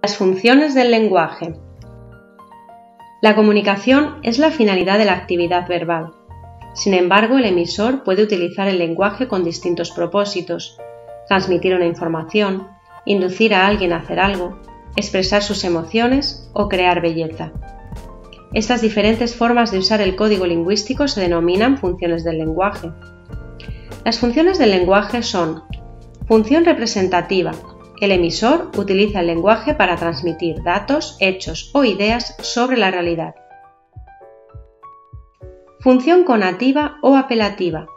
Las funciones del lenguaje. La comunicación es la finalidad de la actividad verbal. Sin embargo, el emisor puede utilizar el lenguaje con distintos propósitos: transmitir una información, inducir a alguien a hacer algo, expresar sus emociones o crear belleza. Estas diferentes formas de usar el código lingüístico se denominan funciones del lenguaje. Las funciones del lenguaje son: función representativa. El emisor utiliza el lenguaje para transmitir datos, hechos o ideas sobre la realidad. Función conativa o apelativa.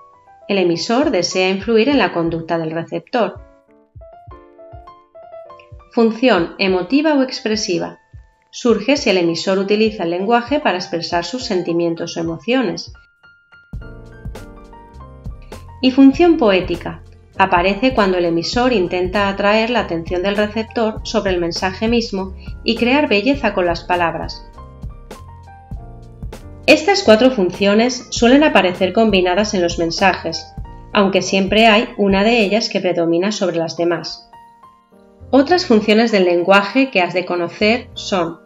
El emisor desea influir en la conducta del receptor. Función emotiva o expresiva. Surge si el emisor utiliza el lenguaje para expresar sus sentimientos o emociones. Y función poética. Aparece cuando el emisor intenta atraer la atención del receptor sobre el mensaje mismo y crear belleza con las palabras. Estas 4 funciones suelen aparecer combinadas en los mensajes, aunque siempre hay una de ellas que predomina sobre las demás. Otras funciones del lenguaje que has de conocer son: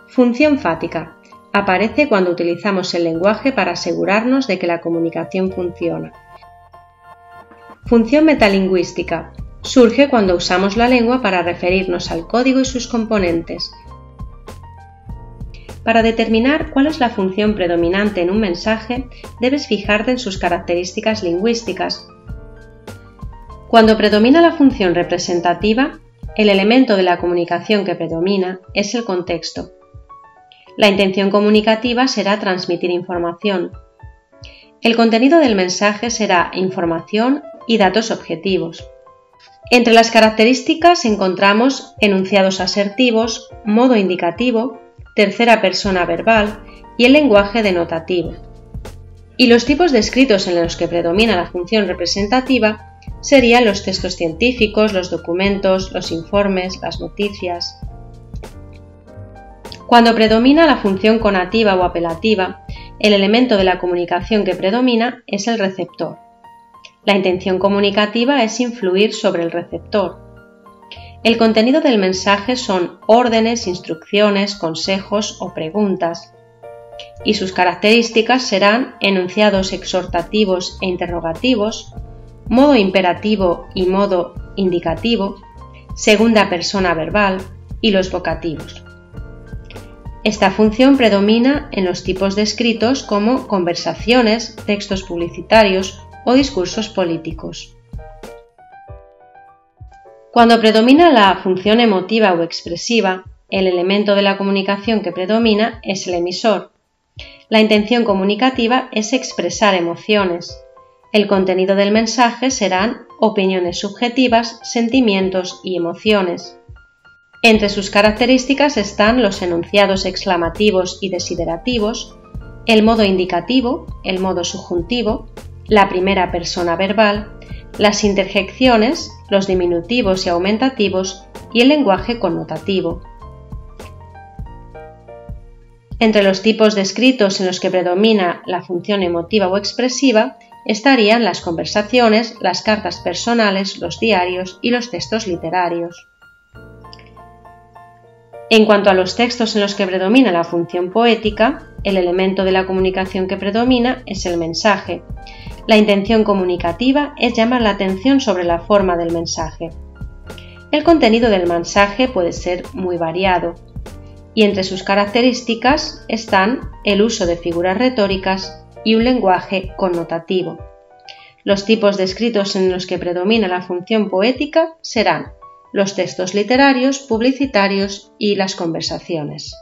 función fática. Aparece cuando utilizamos el lenguaje para asegurarnos de que la comunicación funciona. Función metalingüística. Surge cuando usamos la lengua para referirnos al código y sus componentes. Para determinar cuál es la función predominante en un mensaje, debes fijarte en sus características lingüísticas. Cuando predomina la función representativa, el elemento de la comunicación que predomina es el contexto. La intención comunicativa será transmitir información. El contenido del mensaje será información y datos objetivos. Entre las características encontramos enunciados asertivos, modo indicativo, tercera persona verbal y el lenguaje denotativo. Y los tipos de escritos en los que predomina la función representativa serían los textos científicos, los documentos, los informes, las noticias. Cuando predomina la función conativa o apelativa, el elemento de la comunicación que predomina es el receptor. La intención comunicativa es influir sobre el receptor. El contenido del mensaje son órdenes, instrucciones, consejos o preguntas, y sus características serán enunciados exhortativos e interrogativos, modo imperativo y modo indicativo, segunda persona verbal y los vocativos. Esta función predomina en los tipos de escritos como conversaciones, textos publicitarios o discursos políticos. Cuando predomina la función emotiva o expresiva, el elemento de la comunicación que predomina es el emisor. La intención comunicativa es expresar emociones. El contenido del mensaje serán opiniones subjetivas, sentimientos y emociones. Entre sus características están los enunciados exclamativos y desiderativos, el modo indicativo, el modo subjuntivo, la primera persona verbal, las interjecciones, los diminutivos y aumentativos y el lenguaje connotativo. Entre los tipos de escritos en los que predomina la función emotiva o expresiva estarían las conversaciones, las cartas personales, los diarios y los textos literarios. En cuanto a los textos en los que predomina la función poética, el elemento de la comunicación que predomina es el mensaje. La intención comunicativa es llamar la atención sobre la forma del mensaje. El contenido del mensaje puede ser muy variado, y entre sus características están el uso de figuras retóricas y un lenguaje connotativo. Los tipos de escritos en los que predomina la función poética serán los textos literarios, publicitarios y las conversaciones.